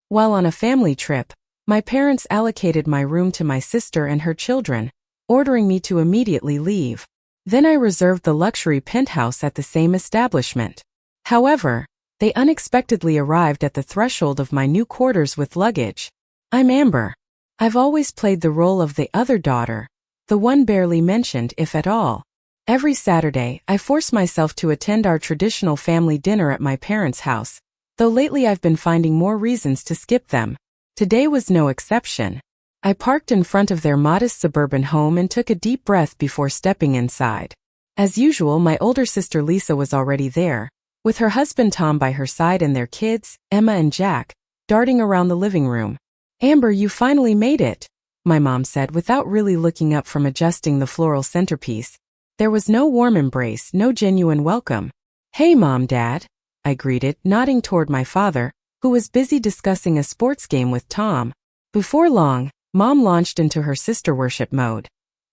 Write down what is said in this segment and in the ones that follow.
While on a family trip, my parents allocated my room to my sister and her children, ordering me to immediately leave. Then I reserved the luxury penthouse at the same establishment. However, they unexpectedly arrived at the threshold of my new quarters with luggage. I'm Amber. I've always played the role of the other daughter, the one barely mentioned if at all. Every Saturday, I force myself to attend our traditional family dinner at my parents' house, though lately I've been finding more reasons to skip them. Today was no exception. I parked in front of their modest suburban home and took a deep breath before stepping inside. As usual, my older sister Lisa was already there, with her husband Tom by her side and their kids, Emma and Jack, darting around the living room. "Amber, you finally made it," my mom said without really looking up from adjusting the floral centerpiece. There was no warm embrace, no genuine welcome. "Hey Mom, Dad," I greeted, nodding toward my father, who was busy discussing a sports game with Tom. Before long, Mom launched into her sister worship mode.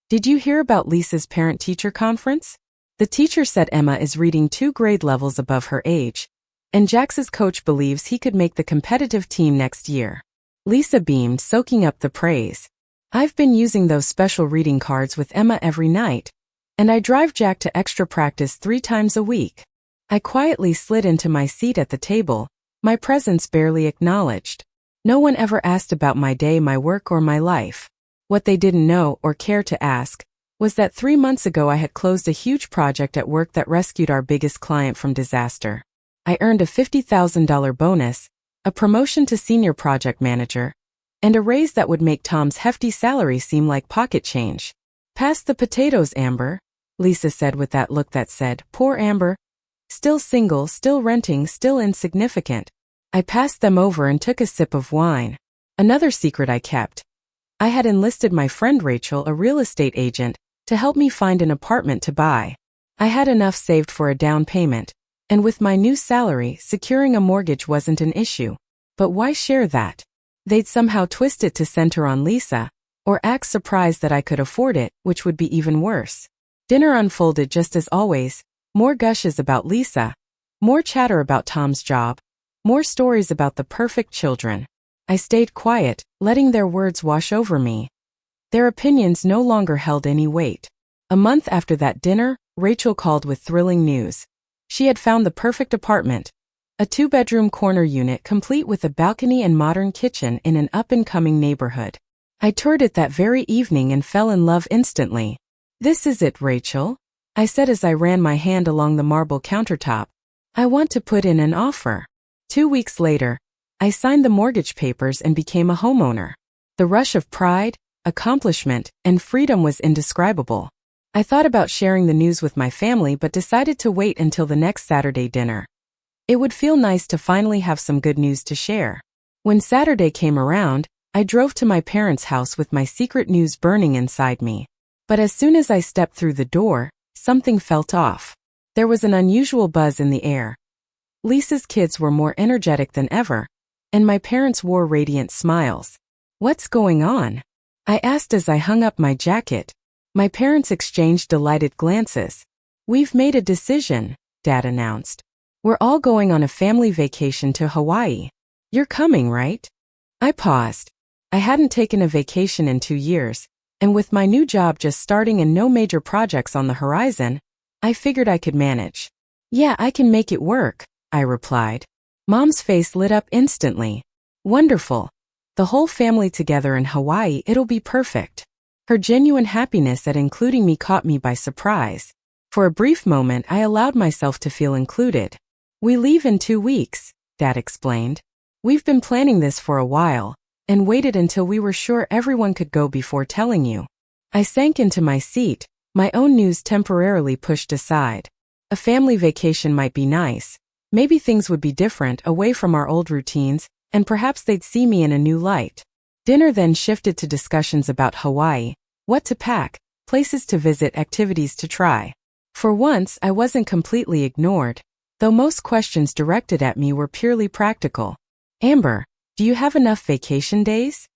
"Did you hear about Lisa's parent-teacher conference? The teacher said Emma is reading 2 grade levels above her age, and Jax's coach believes he could make the competitive team next year." Lisa beamed, soaking up the praise. "I've been using those special reading cards with Emma every night, and I drive Jack to extra practice 3 times a week." I quietly slid into my seat at the table, my presence barely acknowledged. No one ever asked about my day, my work, or my life. What they didn't know, or care to ask, was that 3 months ago I had closed a huge project at work that rescued our biggest client from disaster. I earned a $50,000 bonus, a promotion to senior project manager, and a raise that would make Tom's hefty salary seem like pocket change. "Pass the potatoes, Amber," Lisa said with that look that said, "Poor Amber. Still single, still renting, still insignificant." I passed them over and took a sip of wine. Another secret I kept. I had enlisted my friend Rachel, a real estate agent, to help me find an apartment to buy. I had enough saved for a down payment, and with my new salary, securing a mortgage wasn't an issue. But why share that? They'd somehow twist it to center on Lisa, or act surprised that I could afford it, which would be even worse. Dinner unfolded just as always, more gushes about Lisa, more chatter about Tom's job, more stories about the perfect children. I stayed quiet, letting their words wash over me. Their opinions no longer held any weight. A month after that dinner, Rachel called with thrilling news. She had found the perfect apartment, a 2-bedroom corner unit complete with a balcony and modern kitchen in an up-and-coming neighborhood. I toured it that very evening and fell in love instantly. "This is it, Rachel," I said as I ran my hand along the marble countertop. "I want to put in an offer." 2 weeks later, I signed the mortgage papers and became a homeowner. The rush of pride, accomplishment, and freedom was indescribable. I thought about sharing the news with my family but decided to wait until the next Saturday dinner. It would feel nice to finally have some good news to share. When Saturday came around, I drove to my parents' house with my secret news burning inside me. But as soon as I stepped through the door, something felt off. There was an unusual buzz in the air. Lisa's kids were more energetic than ever, and my parents wore radiant smiles. "What's going on?" I asked as I hung up my jacket. My parents exchanged delighted glances. "We've made a decision," Dad announced. "We're all going on a family vacation to Hawaii. You're coming, right?" I paused. I hadn't taken a vacation in 2 years, and with my new job just starting and no major projects on the horizon, I figured I could manage. "Yeah, I can make it work," I replied. Mom's face lit up instantly. "Wonderful. The whole family together in Hawaii, it'll be perfect." Her genuine happiness at including me caught me by surprise. For a brief moment, I allowed myself to feel included. "We leave in 2 weeks, Dad explained. "We've been planning this for a while, and waited until we were sure everyone could go before telling you." I sank into my seat, my own news temporarily pushed aside. A family vacation might be nice. Maybe things would be different, away from our old routines, and perhaps they'd see me in a new light. Dinner then shifted to discussions about Hawaii, what to pack, places to visit, activities to try. For once, I wasn't completely ignored, though most questions directed at me were purely practical. "Amber, do you have enough vacation days?"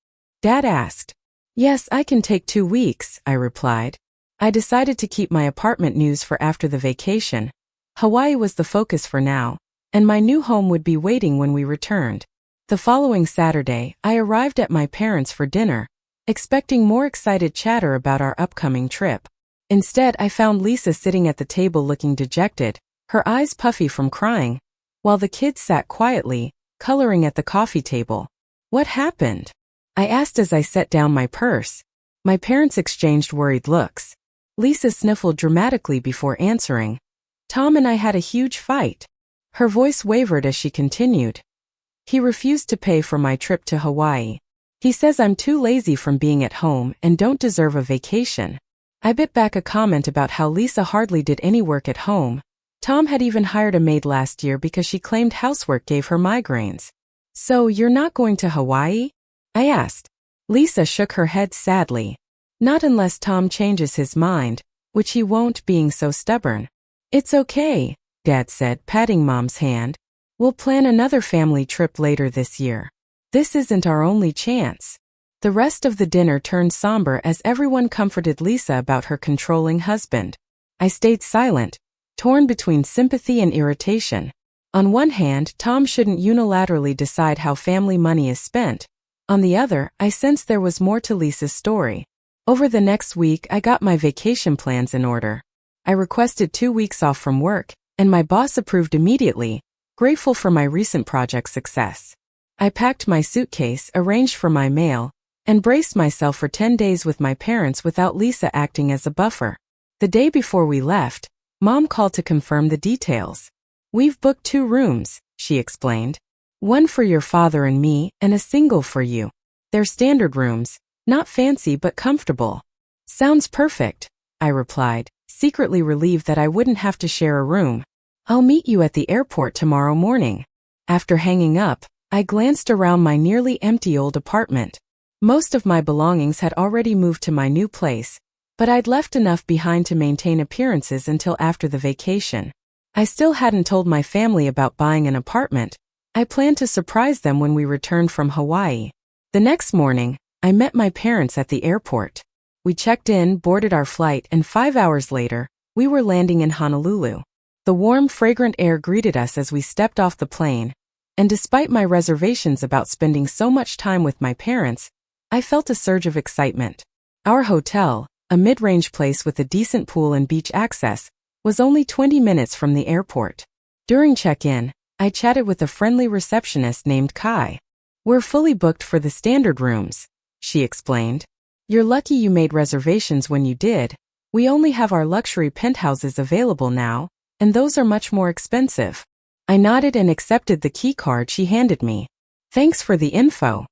Dad asked. "Yes, I can take 2 weeks, I replied. I decided to keep my apartment news for after the vacation. Hawaii was the focus for now, and my new home would be waiting when we returned. The following Saturday, I arrived at my parents' for dinner, expecting more excited chatter about our upcoming trip. Instead, I found Lisa sitting at the table looking dejected, her eyes puffy from crying, while the kids sat quietly, coloring at the coffee table. What happened? I asked as I set down my purse. My parents exchanged worried looks. Lisa sniffled dramatically before answering. Tom and I had a huge fight. Her voice wavered as she continued. He refused to pay for my trip to Hawaii. He says I'm too lazy from being at home and don't deserve a vacation. I bit back a comment about how Lisa hardly did any work at home. Tom had even hired a maid last year because she claimed housework gave her migraines. So you're not going to Hawaii? I asked. Lisa shook her head sadly. Not unless Tom changes his mind, which he won't, being so stubborn. It's okay, Dad said, patting Mom's hand. We'll plan another family trip later this year. This isn't our only chance. The rest of the dinner turned somber as everyone comforted Lisa about her controlling husband. I stayed silent, torn between sympathy and irritation. On one hand, Tom shouldn't unilaterally decide how family money is spent. On the other, I sensed there was more to Lisa's story. Over the next week, I got my vacation plans in order. I requested 2 weeks off from work, and my boss approved immediately, grateful for my recent project success. I packed my suitcase, arranged for my mail, and braced myself for 10 days with my parents without Lisa acting as a buffer. The day before we left, Mom called to confirm the details. We've booked 2 rooms, she explained. One for your father and me, and a single for you. They're standard rooms, not fancy but comfortable. Sounds perfect, I replied, secretly relieved that I wouldn't have to share a room. I'll meet you at the airport tomorrow morning. After hanging up, I glanced around my nearly empty old apartment. Most of my belongings had already moved to my new place, but I'd left enough behind to maintain appearances until after the vacation. I still hadn't told my family about buying an apartment. I planned to surprise them when we returned from Hawaii. The next morning, I met my parents at the airport. We checked in, boarded our flight, and 5 hours later, we were landing in Honolulu. The warm, fragrant air greeted us as we stepped off the plane, and despite my reservations about spending so much time with my parents, I felt a surge of excitement. Our hotel, a mid-range place with a decent pool and beach access, was only 20 minutes from the airport. During check-in, I chatted with a friendly receptionist named Kai. We're fully booked for the standard rooms, she explained. You're lucky you made reservations when you did. We only have our luxury penthouses available now, and those are much more expensive. I nodded and accepted the key card she handed me. Thanks for the info.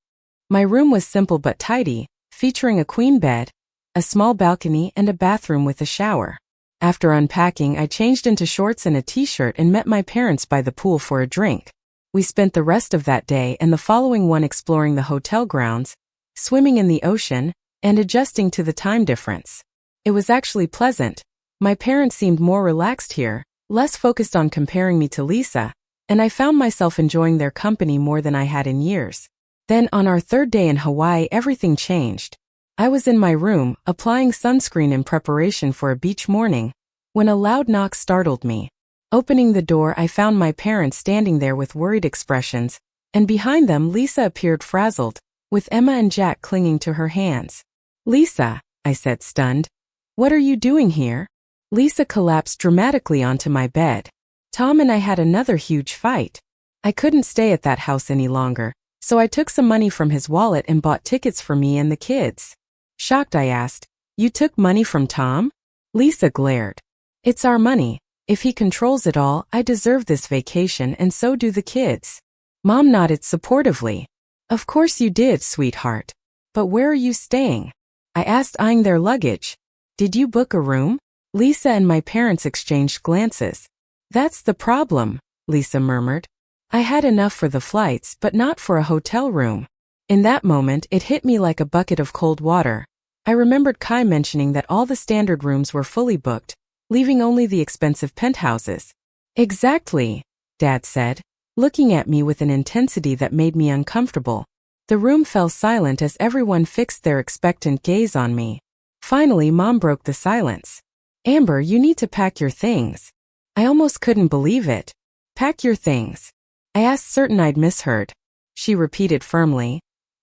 My room was simple but tidy, featuring a queen bed, a small balcony, and a bathroom with a shower. After unpacking, I changed into shorts and a t-shirt and met my parents by the pool for a drink. We spent the rest of that day and the following one exploring the hotel grounds, swimming in the ocean, and adjusting to the time difference. It was actually pleasant. My parents seemed more relaxed here, less focused on comparing me to Lisa, and I found myself enjoying their company more than I had in years. Then on our 3rd day in Hawaii, everything changed. I was in my room, applying sunscreen in preparation for a beach morning, when a loud knock startled me. Opening the door, I found my parents standing there with worried expressions, and behind them Lisa appeared frazzled, with Emma and Jack clinging to her hands. Lisa, I said, stunned. What are you doing here? Lisa collapsed dramatically onto my bed. Tom and I had another huge fight. I couldn't stay at that house any longer, so I took some money from his wallet and bought tickets for me and the kids. Shocked, I asked, You took money from Tom? Lisa glared. It's our money. If he controls it all, I deserve this vacation and so do the kids. Mom nodded supportively. Of course you did, sweetheart. But where are you staying? I asked, eyeing their luggage. Did you book a room? Lisa and my parents exchanged glances. That's the problem, Lisa murmured. I had enough for the flights, but not for a hotel room. In that moment, it hit me like a bucket of cold water. I remembered Kai mentioning that all the standard rooms were fully booked, leaving only the expensive penthouses. Exactly, Dad said, looking at me with an intensity that made me uncomfortable. The room fell silent as everyone fixed their expectant gaze on me. Finally, Mom broke the silence. Amber, you need to pack your things. I almost couldn't believe it. Pack your things. I asked, certain I'd misheard. she repeated firmly.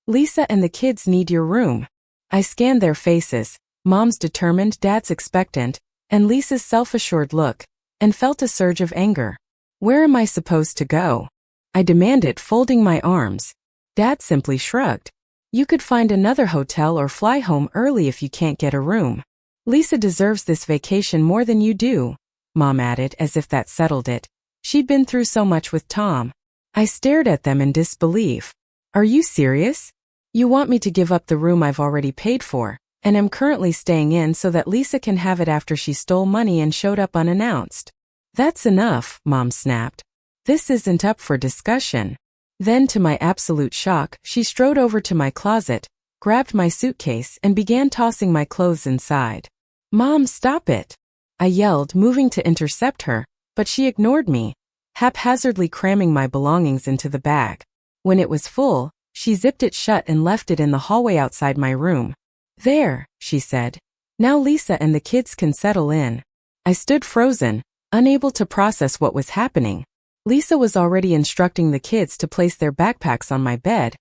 Lisa and the kids need your room. I scanned their faces, Mom's determined, Dad's expectant, and Lisa's self-assured look, and felt a surge of anger. Where am I supposed to go? I demanded, folding my arms. Dad simply shrugged. You could find another hotel or fly home early if you can't get a room. Lisa deserves this vacation more than you do, Mom added, as if that settled it. She'd been through so much with Tom. I stared at them in disbelief. Are you serious? You want me to give up the room I've already paid for, and am currently staying in so that Lisa can have it after she stole money and showed up unannounced? That's enough, Mom snapped. This isn't up for discussion. Then, to my absolute shock, she strode over to my closet, grabbed my suitcase, and began tossing my clothes inside. Mom, stop it! I yelled, moving to intercept her, but she ignored me, haphazardly cramming my belongings into the bag. When it was full, she zipped it shut and left it in the hallway outside my room. There, she said. Now Lisa and the kids can settle in. I stood frozen, unable to process what was happening. Lisa was already instructing the kids to place their backpacks on my bed,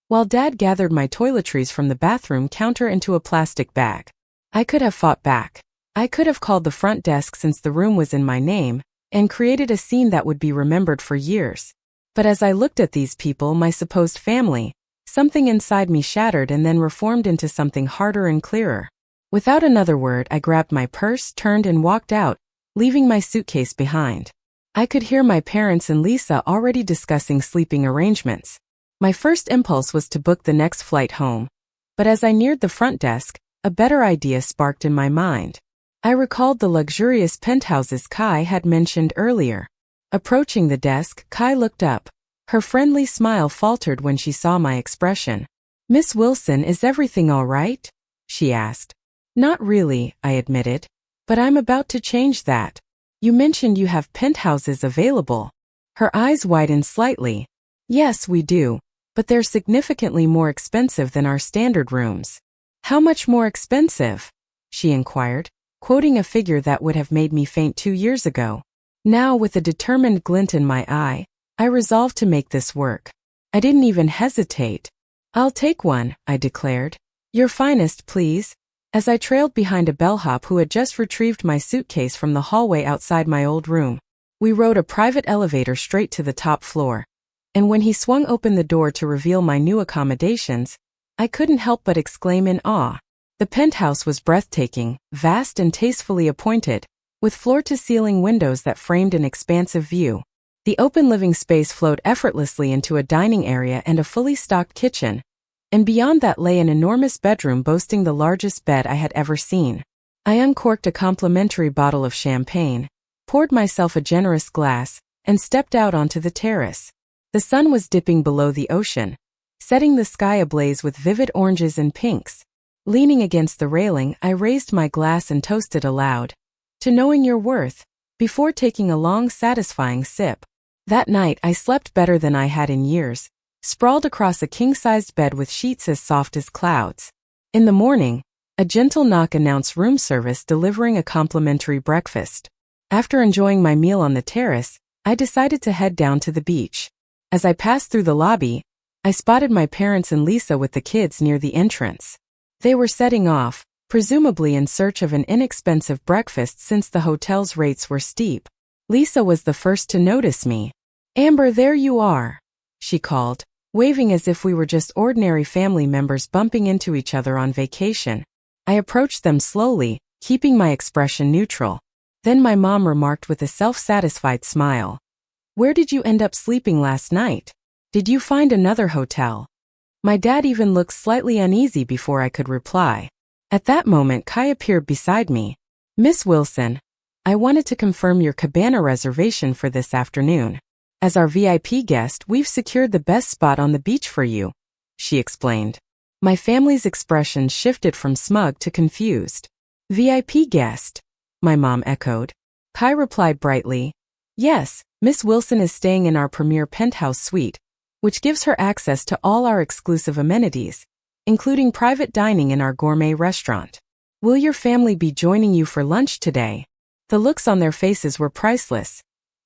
while Dad gathered my toiletries from the bathroom counter into a plastic bag. I could have fought back. I could have called the front desk since the room was in my name, and created a scene that would be remembered for years. But as I looked at these people, my supposed family, something inside me shattered and then reformed into something harder and clearer. Without another word, I grabbed my purse, turned and walked out, leaving my suitcase behind. I could hear my parents and Lisa already discussing sleeping arrangements. My first impulse was to book the next flight home, but as I neared the front desk, a better idea sparked in my mind. I recalled the luxurious penthouses Kai had mentioned earlier. Approaching the desk, Kai looked up. Her friendly smile faltered when she saw my expression. Miss Wilson, is everything all right? She asked. Not really, I admitted, but I'm about to change that. You mentioned you have penthouses available. Her eyes widened slightly. Yes, we do, but they're significantly more expensive than our standard rooms. How much more expensive? She inquired, quoting a figure that would have made me faint 2 years ago. Now, with a determined glint in my eye, I resolved to make this work. I didn't even hesitate. I'll take one, I declared. Your finest, please. As I trailed behind a bellhop who had just retrieved my suitcase from the hallway outside my old room. We rode a private elevator straight to the top floor. And when he swung open the door to reveal my new accommodations, I couldn't help but exclaim in awe. The penthouse was breathtaking, vast and tastefully appointed, with floor-to-ceiling windows that framed an expansive view. The open living space flowed effortlessly into a dining area and a fully stocked kitchen, and beyond that lay an enormous bedroom boasting the largest bed I had ever seen. I uncorked a complimentary bottle of champagne, poured myself a generous glass, and stepped out onto the terrace. The sun was dipping below the ocean, setting the sky ablaze with vivid oranges and pinks. Leaning against the railing, I raised my glass and toasted aloud. To knowing your worth, before taking a long, satisfying sip. That night, I slept better than I had in years, sprawled across a king-sized bed with sheets as soft as clouds. In the morning, a gentle knock announced room service delivering a complimentary breakfast. After enjoying my meal on the terrace, I decided to head down to the beach. As I passed through the lobby, I spotted my parents and Lisa with the kids near the entrance. They were setting off, presumably in search of an inexpensive breakfast since the hotel's rates were steep. Lisa was the first to notice me. Amber, there you are, she called, waving as if we were just ordinary family members bumping into each other on vacation. I approached them slowly, keeping my expression neutral. Then my mom remarked with a self-satisfied smile. Where did you end up sleeping last night? Did you find another hotel? My dad even looked slightly uneasy before I could reply. At that moment, Kai appeared beside me. Miss Wilson, I wanted to confirm your cabana reservation for this afternoon. As our VIP guest, we've secured the best spot on the beach for you, she explained. My family's expression shifted from smug to confused. VIP guest? My mom echoed. Kai replied brightly. Yes, Miss Wilson is staying in our premier penthouse suite, which gives her access to all our exclusive amenities, including private dining in our gourmet restaurant. Will your family be joining you for lunch today? The looks on their faces were priceless.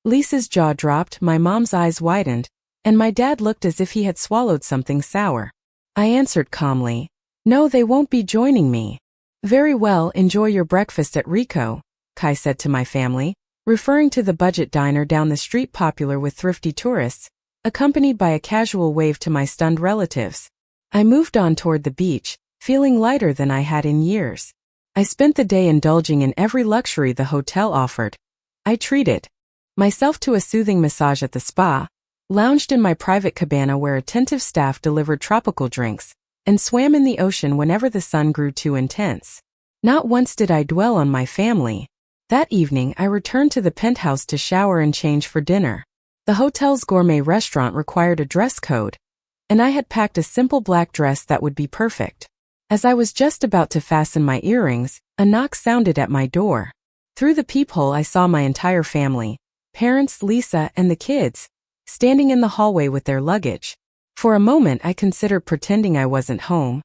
Lisa's jaw dropped, my mom's eyes widened, and my dad looked as if he had swallowed something sour. I answered calmly, "No, they won't be joining me." "Very well, enjoy your breakfast at Rico," Kai said to my family, referring to the budget diner down the street popular with thrifty tourists, accompanied by a casual wave to my stunned relatives. I moved on toward the beach, feeling lighter than I had in years. I spent the day indulging in every luxury the hotel offered. I treated myself to a soothing massage at the spa, lounged in my private cabana where attentive staff delivered tropical drinks, and swam in the ocean whenever the sun grew too intense. Not once did I dwell on my family. That evening, I returned to the penthouse to shower and change for dinner. The hotel's gourmet restaurant required a dress code, and I had packed a simple black dress that would be perfect. As I was just about to fasten my earrings, a knock sounded at my door. Through the peephole I saw my entire family, parents, Lisa, and the kids, standing in the hallway with their luggage. For a moment I considered pretending I wasn't home,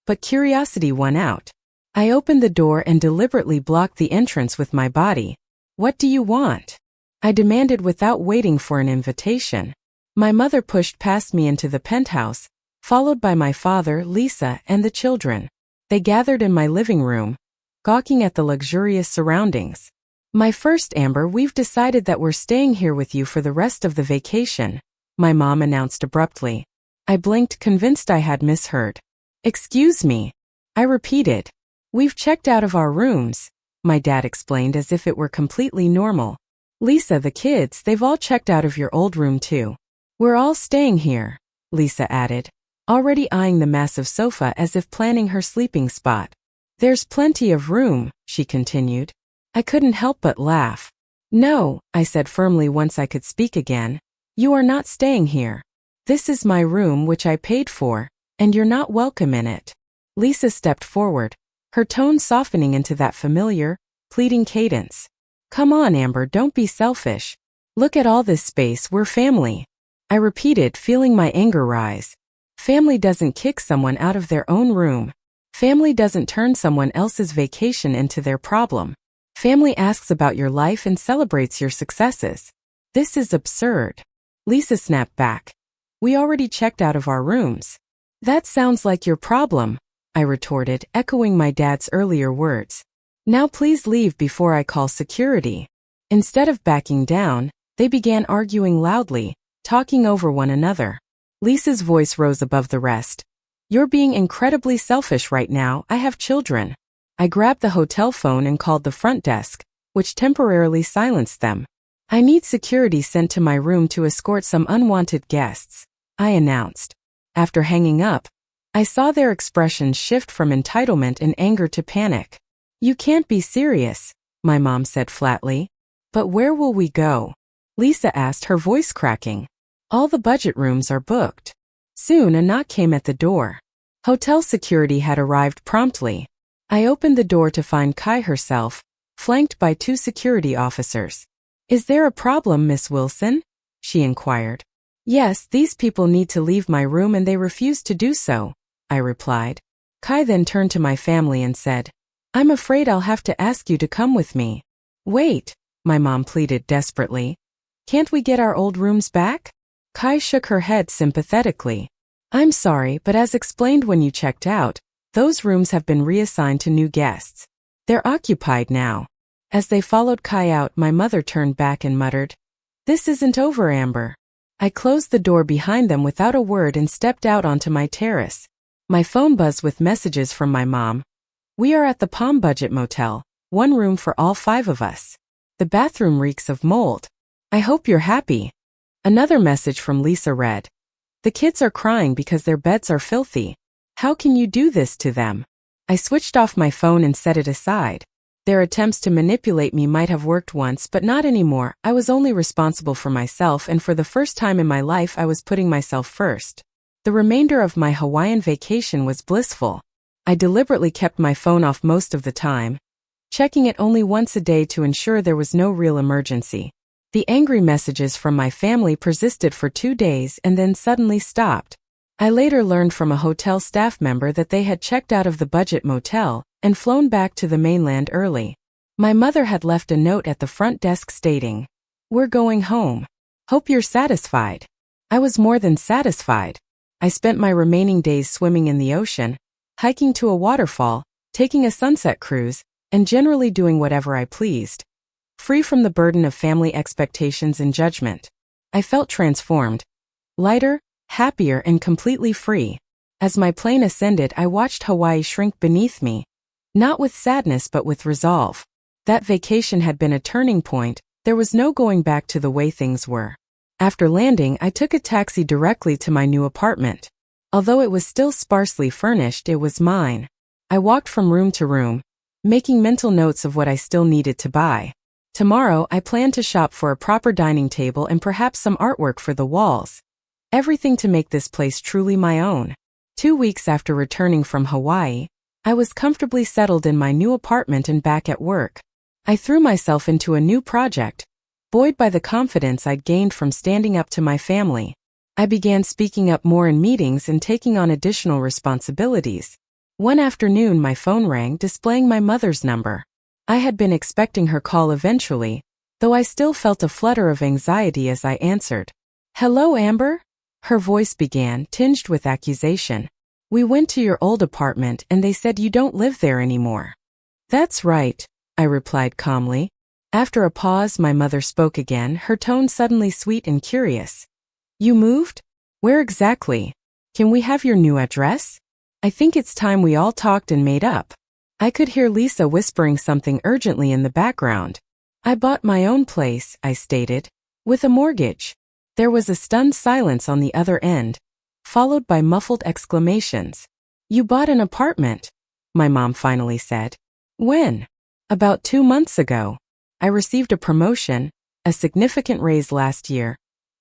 but curiosity won out. I opened the door and deliberately blocked the entrance with my body. "What do you want?" I demanded without waiting for an invitation. My mother pushed past me into the penthouse, followed by my father, Lisa, and the children. They gathered in my living room, gawking at the luxurious surroundings. "My first, Amber, we've decided that we're staying here with you for the rest of the vacation," my mom announced abruptly. I blinked, convinced I had misheard. "Excuse me," I repeated. "We've checked out of our rooms," my dad explained as if it were completely normal. "Lisa, the kids, they've all checked out of your old room too. We're all staying here," Lisa added, already eyeing the massive sofa as if planning her sleeping spot. "There's plenty of room," she continued. I couldn't help but laugh. "No," I said firmly once I could speak again. "You are not staying here. This is my room which I paid for, and you're not welcome in it." Lisa stepped forward, her tone softening into that familiar, pleading cadence. "Come on, Amber, don't be selfish. Look at all this space, we're family." I repeated, feeling my anger rise. Family doesn't kick someone out of their own room. Family doesn't turn someone else's vacation into their problem. Family asks about your life and celebrates your successes. This is absurd. Lisa snapped back. "We already checked out of our rooms." "That sounds like your problem," I retorted, echoing my dad's earlier words. "Now please leave before I call security." Instead of backing down, they began arguing loudly, talking over one another. Lisa's voice rose above the rest. "You're being incredibly selfish right now. I have children." I grabbed the hotel phone and called the front desk, which temporarily silenced them. "I need security sent to my room to escort some unwanted guests," I announced. After hanging up, I saw their expressions shift from entitlement and anger to panic. "You can't be serious," my mom said flatly. "But where will we go?" Lisa asked, her voice cracking. "All the budget rooms are booked." Soon a knock came at the door. Hotel security had arrived promptly. I opened the door to find Kai herself, flanked by 2 security officers. "Is there a problem, Miss Wilson?" she inquired. "Yes, these people need to leave my room and they refuse to do so," I replied. Kai then turned to my family and said, "I'm afraid I'll have to ask you to come with me." "Wait," my mom pleaded desperately. "Can't we get our old rooms back?" Kai shook her head sympathetically. "I'm sorry, but as explained when you checked out, those rooms have been reassigned to new guests. They're occupied now." As they followed Kai out, my mother turned back and muttered, "This isn't over, Amber." I closed the door behind them without a word and stepped out onto my terrace. My phone buzzed with messages from my mom. "We are at the Palm Budget Motel, 1 room for all 5 of us. The bathroom reeks of mold. I hope you're happy." Another message from Lisa read, "The kids are crying because their beds are filthy. How can you do this to them?" I switched off my phone and set it aside. Their attempts to manipulate me might have worked once, but not anymore. I was only responsible for myself, and for the first time in my life I was putting myself first. The remainder of my Hawaiian vacation was blissful. I deliberately kept my phone off most of the time, checking it only once a day to ensure there was no real emergency. The angry messages from my family persisted for 2 days and then suddenly stopped. I later learned from a hotel staff member that they had checked out of the budget motel and flown back to the mainland early. My mother had left a note at the front desk stating, "We're going home. Hope you're satisfied." I was more than satisfied. I spent my remaining days swimming in the ocean, hiking to a waterfall, taking a sunset cruise, and generally doing whatever I pleased. Free from the burden of family expectations and judgment. I felt transformed. Lighter, happier, and completely free. As my plane ascended, I watched Hawaii shrink beneath me. Not with sadness but with resolve. That vacation had been a turning point. There was no going back to the way things were. After landing, I took a taxi directly to my new apartment. Although it was still sparsely furnished, it was mine. I walked from room to room, making mental notes of what I still needed to buy. Tomorrow, I plan to shop for a proper dining table and perhaps some artwork for the walls. Everything to make this place truly my own. 2 weeks after returning from Hawaii, I was comfortably settled in my new apartment and back at work. I threw myself into a new project, buoyed by the confidence I'd gained from standing up to my family. I began speaking up more in meetings and taking on additional responsibilities. One afternoon, my phone rang, displaying my mother's number. I had been expecting her call eventually, though I still felt a flutter of anxiety as I answered. "Hello, Amber?" Her voice began, tinged with accusation. "We went to your old apartment and they said you don't live there anymore." "That's right," I replied calmly. After a pause, my mother spoke again, her tone suddenly sweet and curious. "You moved? Where exactly? Can we have your new address? I think it's time we all talked and made up." I could hear Lisa whispering something urgently in the background. "I bought my own place," I stated, "with a mortgage." There was a stunned silence on the other end, followed by muffled exclamations. "You bought an apartment?" my mom finally said. "When?" "About 2 months ago. I received a promotion, a significant raise last year,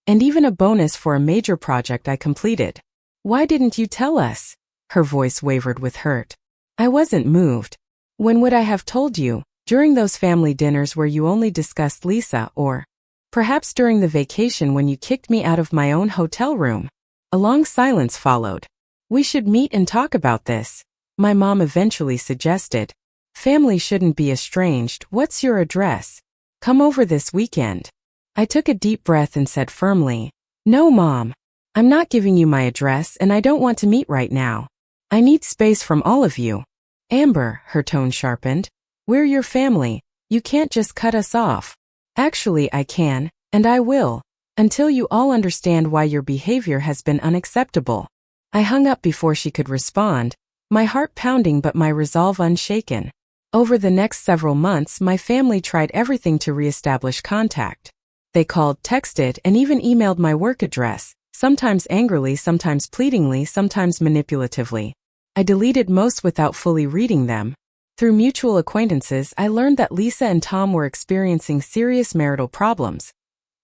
and even a bonus for a major project I completed." "Why didn't you tell us?" Her voice wavered with hurt. "I wasn't moved. When would I have told you? During those family dinners where you only discussed Lisa, or perhaps during the vacation when you kicked me out of my own hotel room?" A long silence followed. "We should meet and talk about this," my mom eventually suggested. "Family shouldn't be estranged. What's your address? Come over this weekend." I took a deep breath and said firmly, "No, Mom. I'm not giving you my address and I don't want to meet right now. I need space from all of you." "Amber," her tone sharpened, "we're your family. You can't just cut us off." "Actually, I can, and I will, until you all understand why your behavior has been unacceptable." I hung up before she could respond, my heart pounding but my resolve unshaken. Over the next several months, my family tried everything to reestablish contact. They called, texted, and even emailed my work address, sometimes angrily, sometimes pleadingly, sometimes manipulatively. I deleted most without fully reading them. Through mutual acquaintances, I learned that Lisa and Tom were experiencing serious marital problems.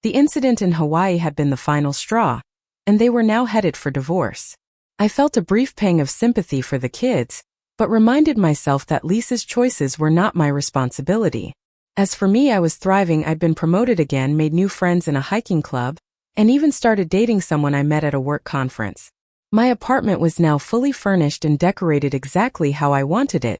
The incident in Hawaii had been the final straw, and they were now headed for divorce. I felt a brief pang of sympathy for the kids, but reminded myself that Lisa's choices were not my responsibility. As for me, I was thriving. I'd been promoted again, made new friends in a hiking club, and even started dating someone I met at a work conference. My apartment was now fully furnished and decorated exactly how I wanted it.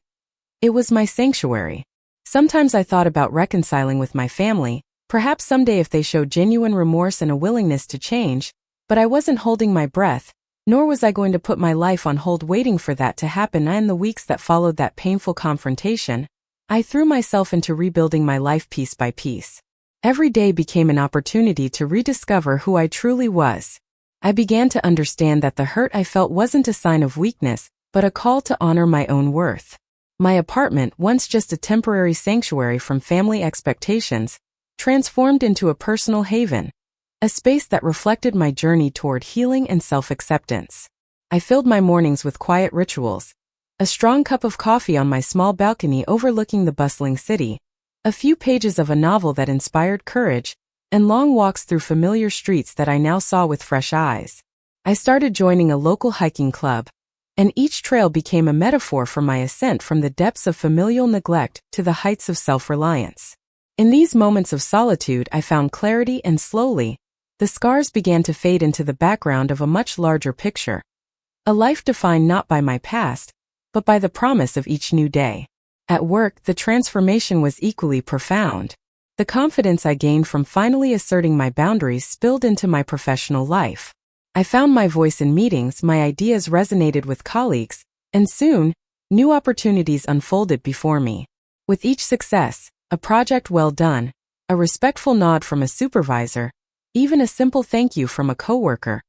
It was my sanctuary. Sometimes I thought about reconciling with my family, perhaps someday if they showed genuine remorse and a willingness to change, but I wasn't holding my breath, nor was I going to put my life on hold waiting for that to happen. In the weeks that followed that painful confrontation, I threw myself into rebuilding my life piece by piece. Every day became an opportunity to rediscover who I truly was. I began to understand that the hurt I felt wasn't a sign of weakness, but a call to honor my own worth. My apartment, once just a temporary sanctuary from family expectations, transformed into a personal haven, a space that reflected my journey toward healing and self-acceptance. I filled my mornings with quiet rituals, a strong cup of coffee on my small balcony overlooking the bustling city, a few pages of a novel that inspired courage, and long walks through familiar streets that I now saw with fresh eyes. I started joining a local hiking club, and each trail became a metaphor for my ascent from the depths of familial neglect to the heights of self-reliance. In these moments of solitude, I found clarity, and slowly, the scars began to fade into the background of a much larger picture. A life defined not by my past, but by the promise of each new day. At work, the transformation was equally profound. The confidence I gained from finally asserting my boundaries spilled into my professional life. I found my voice in meetings, my ideas resonated with colleagues, and soon, new opportunities unfolded before me. With each success, a project well done, a respectful nod from a supervisor, even a simple thank you from a coworker,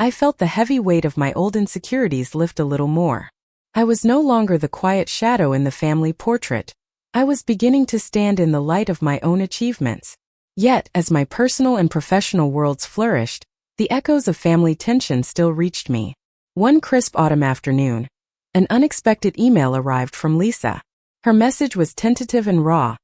I felt the heavy weight of my old insecurities lift a little more. I was no longer the quiet shadow in the family portrait. I was beginning to stand in the light of my own achievements. Yet, as my personal and professional worlds flourished, the echoes of family tension still reached me. One crisp autumn afternoon, an unexpected email arrived from Lisa. Her message was tentative and raw,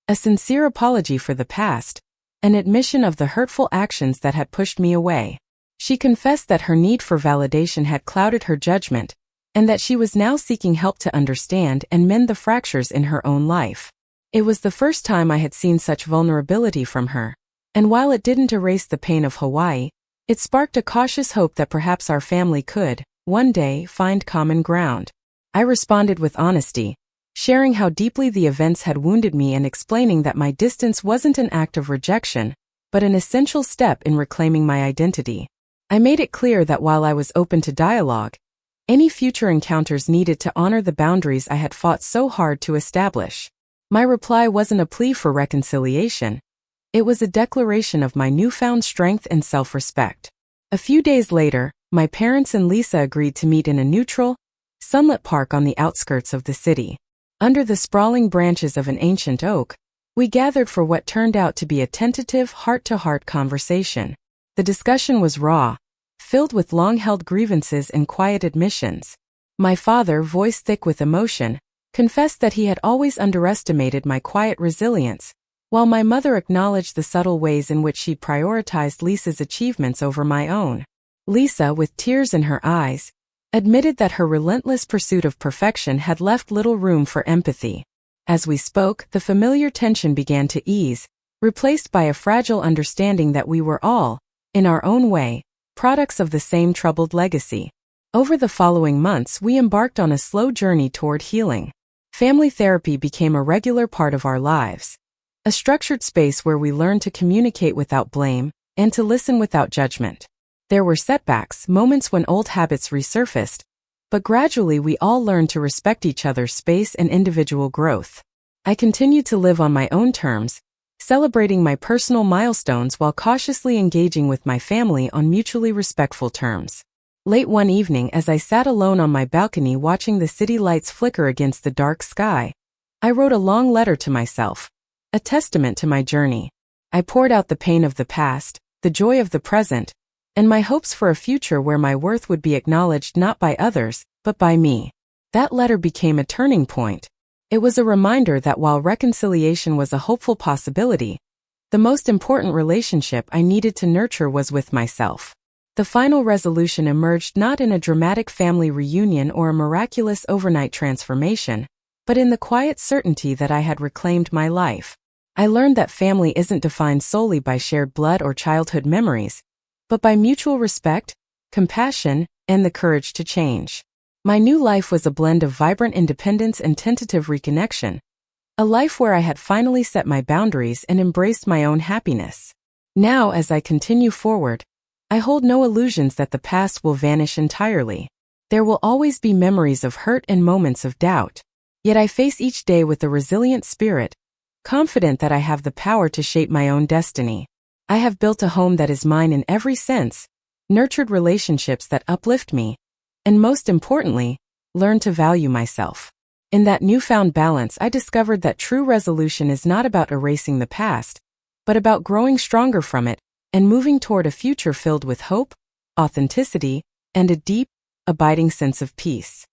a sincere apology for the past, an admission of the hurtful actions that had pushed me away. She confessed that her need for validation had clouded her judgment, and that she was now seeking help to understand and mend the fractures in her own life. It was the first time I had seen such vulnerability from her, and while it didn't erase the pain of Hawaii, it sparked a cautious hope that perhaps our family could, one day, find common ground. I responded with honesty, sharing how deeply the events had wounded me and explaining that my distance wasn't an act of rejection, but an essential step in reclaiming my identity. I made it clear that while I was open to dialogue, any future encounters needed to honor the boundaries I had fought so hard to establish. My reply wasn't a plea for reconciliation. It was a declaration of my newfound strength and self-respect. A few days later, my parents and Lisa agreed to meet in a neutral, sunlit park on the outskirts of the city. Under the sprawling branches of an ancient oak, we gathered for what turned out to be a tentative heart-to-heart conversation. The discussion was raw, filled with long-held grievances and quiet admissions. My father, voice thick with emotion, confessed that he had always underestimated my quiet resilience, while my mother acknowledged the subtle ways in which she prioritized Lisa's achievements over my own. Lisa, with tears in her eyes, admitted that her relentless pursuit of perfection had left little room for empathy. As we spoke, the familiar tension began to ease, replaced by a fragile understanding that we were all, in our own way, products of the same troubled legacy. Over the following months, we embarked on a slow journey toward healing. Family therapy became a regular part of our lives, a structured space where we learned to communicate without blame and to listen without judgment. There were setbacks, moments when old habits resurfaced, but gradually we all learned to respect each other's space and individual growth. I continued to live on my own terms, celebrating my personal milestones while cautiously engaging with my family on mutually respectful terms. Late one evening, as I sat alone on my balcony watching the city lights flicker against the dark sky, I wrote a long letter to myself, a testament to my journey. I poured out the pain of the past, the joy of the present, and my hopes for a future where my worth would be acknowledged not by others, but by me. That letter became a turning point. It was a reminder that while reconciliation was a hopeful possibility, the most important relationship I needed to nurture was with myself. The final resolution emerged not in a dramatic family reunion or a miraculous overnight transformation, but in the quiet certainty that I had reclaimed my life. I learned that family isn't defined solely by shared blood or childhood memories, but by mutual respect, compassion, and the courage to change. My new life was a blend of vibrant independence and tentative reconnection, a life where I had finally set my boundaries and embraced my own happiness. Now, as I continue forward, I hold no illusions that the past will vanish entirely. There will always be memories of hurt and moments of doubt, yet I face each day with a resilient spirit, confident that I have the power to shape my own destiny. I have built a home that is mine in every sense, nurtured relationships that uplift me, and most importantly, learned to value myself. In that newfound balance, I discovered that true resolution is not about erasing the past, but about growing stronger from it and moving toward a future filled with hope, authenticity, and a deep, abiding sense of peace.